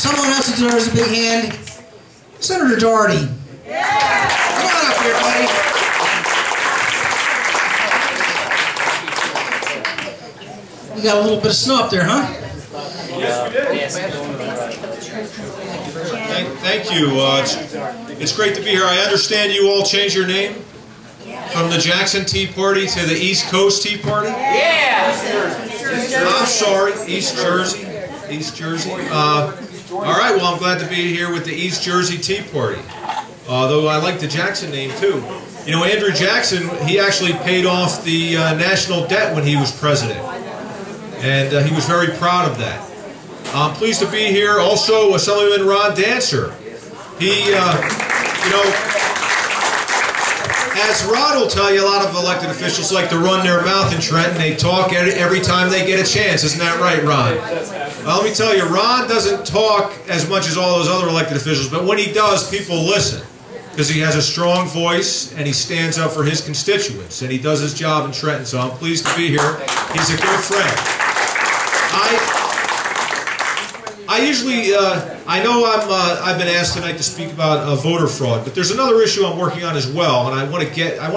Someone else who deserves a big hand, Senator Doherty. Yeah. Come on up here, buddy. You got a little bit of snow up there, huh? Thank you. It's great to be here. I understand you all changed your name from the Jackson Tea Party to the East Coast Tea Party? Yeah! I'm sorry, East Jersey. East Jersey. All right, well, I'm glad to be here with the East Jersey Tea Party. Though I like the Jackson name, too. You know, Andrew Jackson, he actually paid off the national debt when he was president. And he was very proud of that. I'm pleased to be here. Also, Assemblyman Ron Dancer. He, you know, as Ron will tell you, a lot of elected officials like to run their mouth in Trenton. They talk every time they get a chance. Isn't that right, Ron? Well, let me tell you, Ron doesn't talk as much as all those other elected officials, but when he does, people listen. Because he has a strong voice, and he stands up for his constituents, and he does his job in Trenton, so I'm pleased to be here. He's a good friend. I usually, I know I've been asked tonight to speak about voter fraud, but there's another issue I'm working on as well, and I want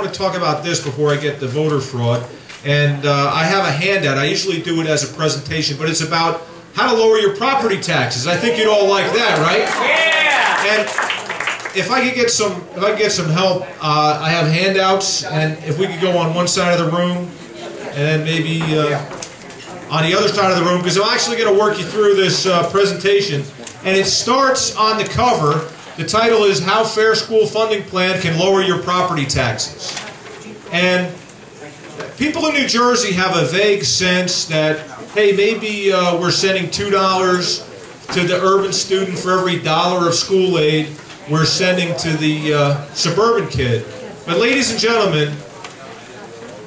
to talk about this before I get to voter fraud. And I have a handout. I usually do it as a presentation, but it's about how to lower your property taxes. I think you'd all like that, right? Yeah. And if I could get some help, I have handouts, and if we could go on one side of the room, and then maybe on the other side of the room, because I'm actually going to work you through this presentation. And it starts on the cover. The title is How Fair School Funding Plan Can Lower Your Property Taxes. And people in New Jersey have a vague sense that, hey, maybe we're sending $2 to the urban student for every $1 of school aid we're sending to the suburban kid. But ladies and gentlemen,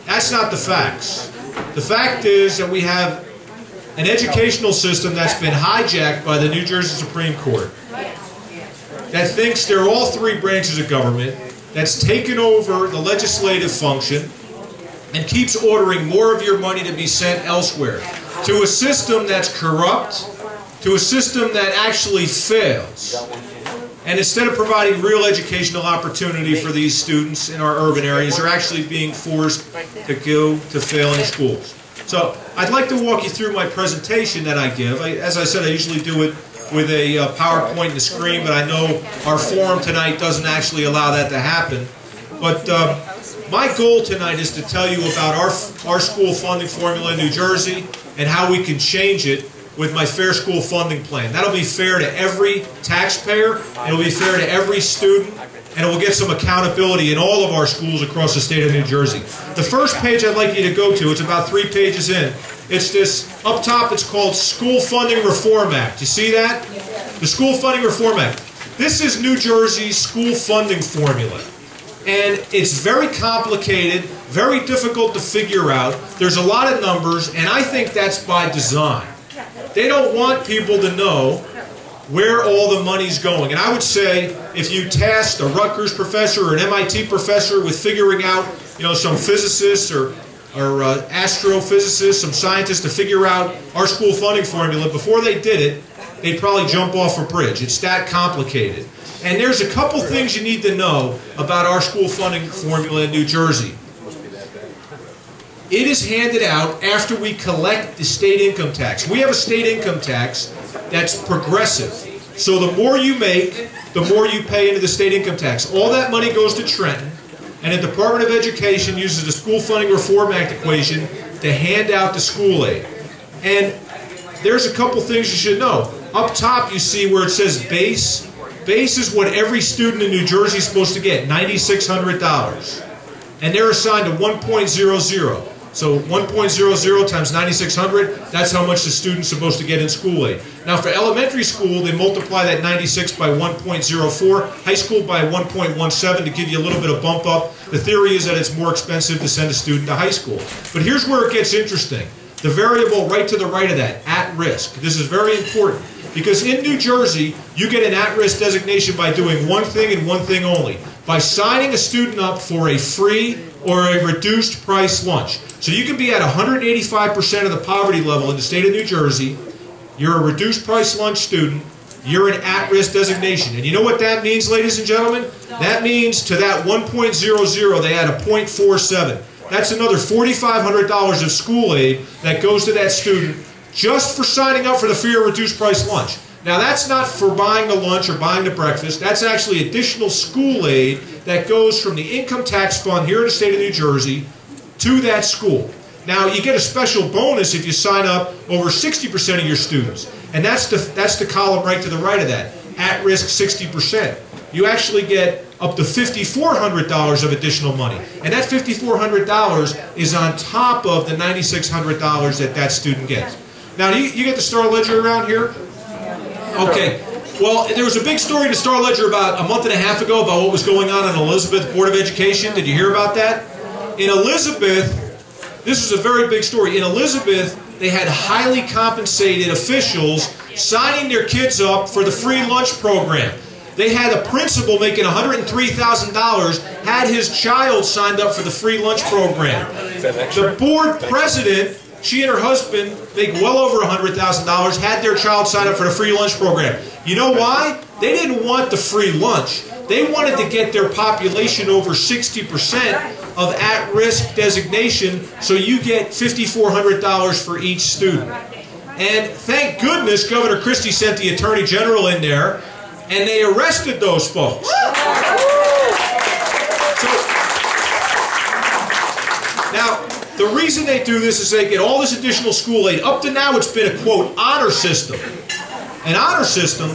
that's not the facts. The fact is that we have an educational system that's been hijacked by the New Jersey Supreme Court, that thinks they're all three branches of government, that's taken over the legislative function, and keeps ordering more of your money to be sent elsewhere, to a system that's corrupt, to a system that actually fails. And instead of providing real educational opportunity for these students in our urban areas, they're actually being forced to go to failing schools. So I'd like to walk you through my presentation that I give. As I said, I usually do it with a PowerPoint and a screen, but I know our forum tonight doesn't actually allow that to happen. But my goal tonight is to tell you about our school funding formula in New Jersey and how we can change it with my Fair School Funding Plan. That'll be fair to every taxpayer, it'll be fair to every student, and it will get some accountability in all of our schools across the state of New Jersey. The first page I'd like you to go to, it's about 3 pages in. It's this, up top it's called School Funding Reform Act. You see that? The School Funding Reform Act. This is New Jersey's school funding formula. And it's very complicated, very difficult to figure out. There's a lot of numbers, and I think that's by design. They don't want people to know where all the money's going. And I would say if you tasked a Rutgers professor or an MIT professor with figuring out, you know, some physicists or astrophysicists, some scientists to figure out our school funding formula, before they did it, they'd probably jump off a bridge. It's that complicated. And there's a couple things you need to know about our school funding formula in New Jersey. It is handed out after we collect the state income tax. We have a state income tax that's progressive. So the more you make, the more you pay into the state income tax. All that money goes to Trenton, and the Department of Education uses the School Funding Reform Act equation to hand out the school aid. And there's a couple things you should know. Up top you see where it says base. Base is what every student in New Jersey is supposed to get, $9,600. And they're assigned to 1.00. So 1.00 times 9,600, that's how much the student's supposed to get in school aid. Now for elementary school, they multiply that 96 by 1.04, high school by 1.17 to give you a little bit of bump up. The theory is that it's more expensive to send a student to high school. But here's where it gets interesting. The variable right to the right of that, at risk. This is very important because in New Jersey, you get an at-risk designation by doing one thing and one thing only. By signing a student up for a free or a reduced price lunch. So you can be at 185% of the poverty level in the state of New Jersey, you're a reduced price lunch student, you're an at-risk designation. And you know what that means, ladies and gentlemen? That means to that 1.00, they add a 0.47. That's another $4,500 of school aid that goes to that student just for signing up for the free or reduced price lunch. Now that's not for buying the lunch or buying the breakfast. That's actually additional school aid that goes from the income tax fund here in the state of New Jersey to that school. Now you get a special bonus if you sign up over 60% of your students. And that's the column right to the right of that. At risk 60%. You actually get up to $5,400 of additional money. And that $5,400 is on top of the $9,600 that that student gets. Now, you get the Star Ledger around here? Okay. Well, there was a big story in the Star Ledger about a month and a half ago about what was going on in Elizabeth Board of Education. Did you hear about that? In Elizabeth, this is a very big story. In Elizabeth, they had highly compensated officials signing their kids up for the free lunch program. They had a principal making $103,000, had his child signed up for the free lunch program. The board president, she and her husband make well over $100,000, had their child sign up for the free lunch program. You know why? They didn't want the free lunch. They wanted to get their population over 60% of at-risk designation, so you get $5,400 for each student. And thank goodness Governor Christie sent the Attorney General in there, and they arrested those folks. Now, the reason they do this is they get all this additional school aid. Up to now, it's been a, quote, honor system. An honor system,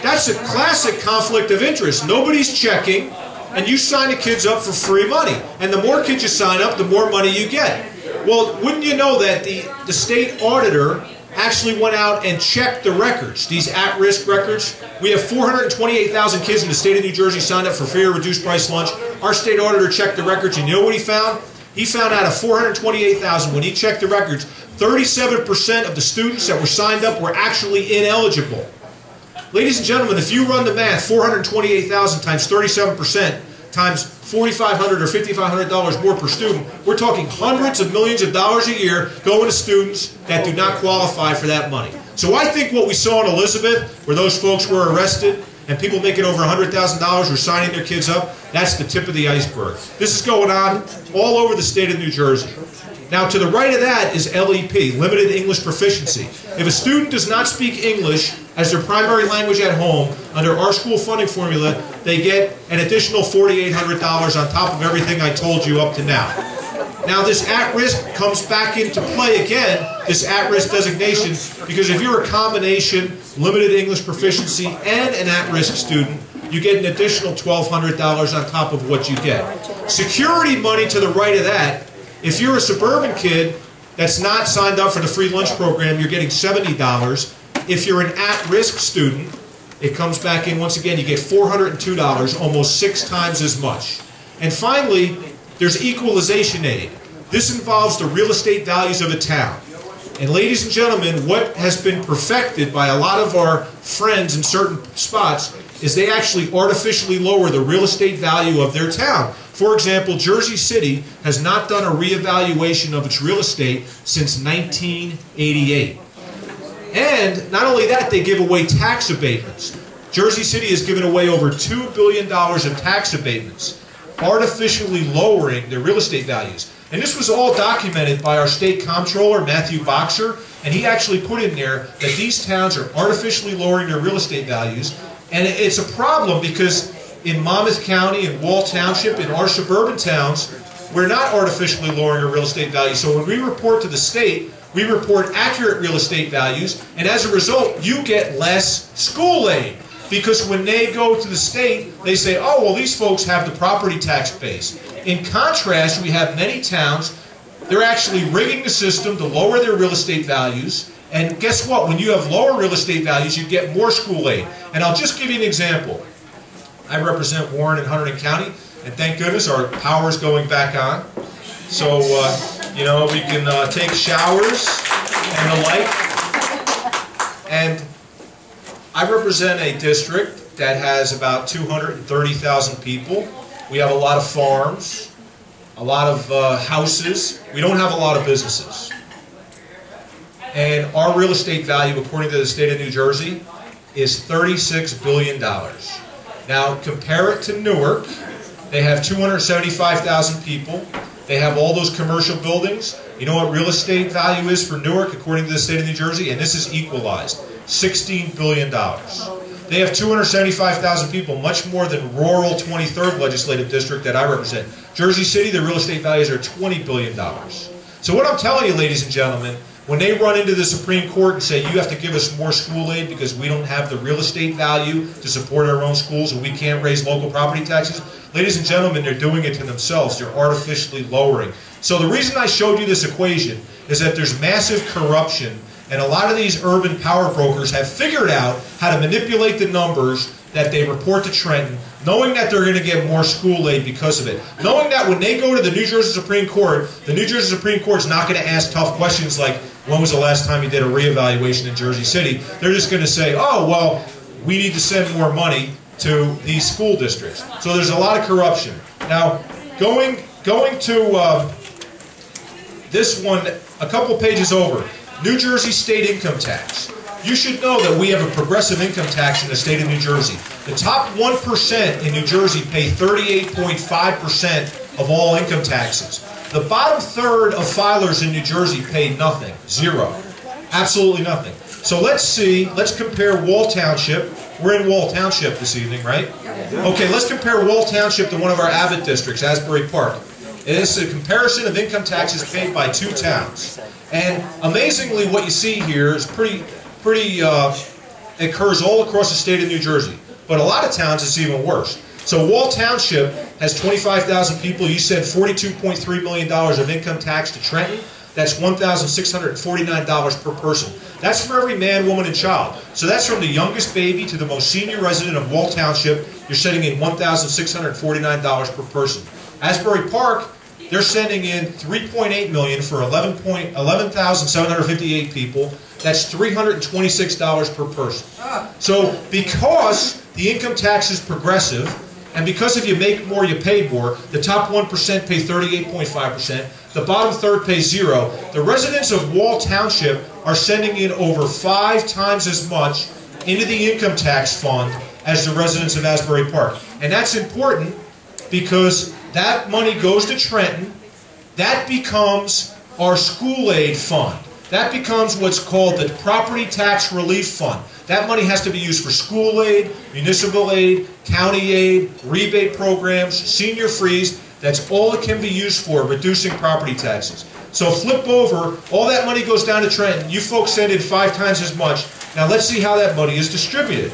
that's a classic conflict of interest. Nobody's checking, and you sign the kids up for free money. And the more kids you sign up, the more money you get. Well, wouldn't you know that the state auditor actually went out and checked the records, these at-risk records. We have 428,000 kids in the state of New Jersey signed up for free or reduced price lunch. Our state auditor checked the records, and you know what he found? He found out of 428,000, when he checked the records, 37% of the students that were signed up were actually ineligible. Ladies and gentlemen, if you run the math, 428,000 times 37% times $4,500 or $5,500 more per student, we're talking hundreds of millions of dollars a year going to students that do not qualify for that money. So I think what we saw in Elizabeth, where those folks were arrested and people making over $100,000 were signing their kids up, that's the tip of the iceberg. This is going on all over the state of New Jersey. Now, to the right of that is LEP, Limited English Proficiency. If a student does not speak English as their primary language at home, under our school funding formula, they get an additional $4,800 on top of everything I told you up to now. Now, this at-risk comes back into play again, this at-risk designation, because if you're a combination Limited English Proficiency and an at-risk student, you get an additional $1,200 on top of what you get. Security money to the right of that, if you're a suburban kid that's not signed up for the free lunch program, you're getting $70. If you're an at-risk student, it comes back in once again, you get $402, almost 6 times as much. And finally, there's equalization aid. This involves the real estate values of a town. And ladies and gentlemen, what has been perfected by a lot of our friends in certain spots is they actually artificially lower the real estate value of their town. For example, Jersey City has not done a reevaluation of its real estate since 1988. And not only that, they give away tax abatements. Jersey City has given away over $2 billion in tax abatements, artificially lowering their real estate values. And this was all documented by our state comptroller, Matthew Boxer, and he actually put in there that these towns are artificially lowering their real estate values. And it's a problem because in Monmouth County, in Wall Township, in our suburban towns, we're not artificially lowering our real estate values. So when we report to the state, we report accurate real estate values, and as a result, you get less school aid. Because when they go to the state, they say, oh, well, these folks have the property tax base. In contrast, we have many towns, they're actually rigging the system to lower their real estate values. And guess what? When you have lower real estate values, you get more school aid. And I'll just give you an example. I represent Warren and Hunterdon County, and thank goodness our power is going back on. So, you know, we can take showers and the like. And I represent a district that has about 230,000 people. We have a lot of farms, a lot of houses. We don't have a lot of businesses. And our real estate value, according to the state of New Jersey, is $36 billion. Now, compare it to Newark. They have 275,000 people. They have all those commercial buildings. You know what real estate value is for Newark, according to the state of New Jersey? And this is equalized, $16 billion. They have 275,000 people, much more than rural 23rd legislative district that I represent. Jersey City, their real estate values are $20 billion. So what I'm telling you, ladies and gentlemen, when they run into the Supreme Court and say, you have to give us more school aid because we don't have the real estate value to support our own schools and we can't raise local property taxes, ladies and gentlemen, they're doing it to themselves. They're artificially lowering. So the reason I showed you this equation is that there's massive corruption, and a lot of these urban power brokers have figured out how to manipulate the numbers that they report to Trenton, knowing that they're going to get more school aid because of it. Knowing that when they go to the New Jersey Supreme Court, the New Jersey Supreme Court's not going to ask tough questions like, when was the last time you did a reevaluation in Jersey City? They're just going to say, oh, well, we need to send more money to these school districts. So there's a lot of corruption. Now, going to this one, a couple pages over, New Jersey state income tax. You should know that we have a progressive income tax in the state of New Jersey. The top 1% in New Jersey pay 38.5% of all income taxes. The bottom third of filers in New Jersey pay nothing, zero, absolutely nothing. So let's compare Wall Township. We're in Wall Township this evening, right? Okay, let's compare Wall Township to one of our Abbott districts, Asbury Park. It is a comparison of income taxes paid by two towns. And amazingly, what you see here is it occurs all across the state of New Jersey. But a lot of towns, it's even worse. So Wall Township has 25,000 people. You said $42.3 million of income tax to Trenton. That's $1,649 per person. That's for every man, woman, and child. So that's from the youngest baby to the most senior resident of Wall Township. You're sending in $1,649 per person. Asbury Park, they're sending in $3.8 million for 11,758 people. That's $326 per person. So because the income tax is progressive, and because if you make more, you pay more, the top 1% pay 38.5%, the bottom third pays zero, the residents of Wall Township are sending in over 5 times as much into the income tax fund as the residents of Asbury Park. And that's important because that money goes to Trenton. That becomes our school aid fund. That becomes what's called the Property Tax Relief Fund. That money has to be used for school aid, municipal aid, county aid, rebate programs, senior freeze. That's all it can be used for, reducing property taxes. So flip over, all that money goes down to Trenton. You folks send in 5 times as much. Now let's see how that money is distributed.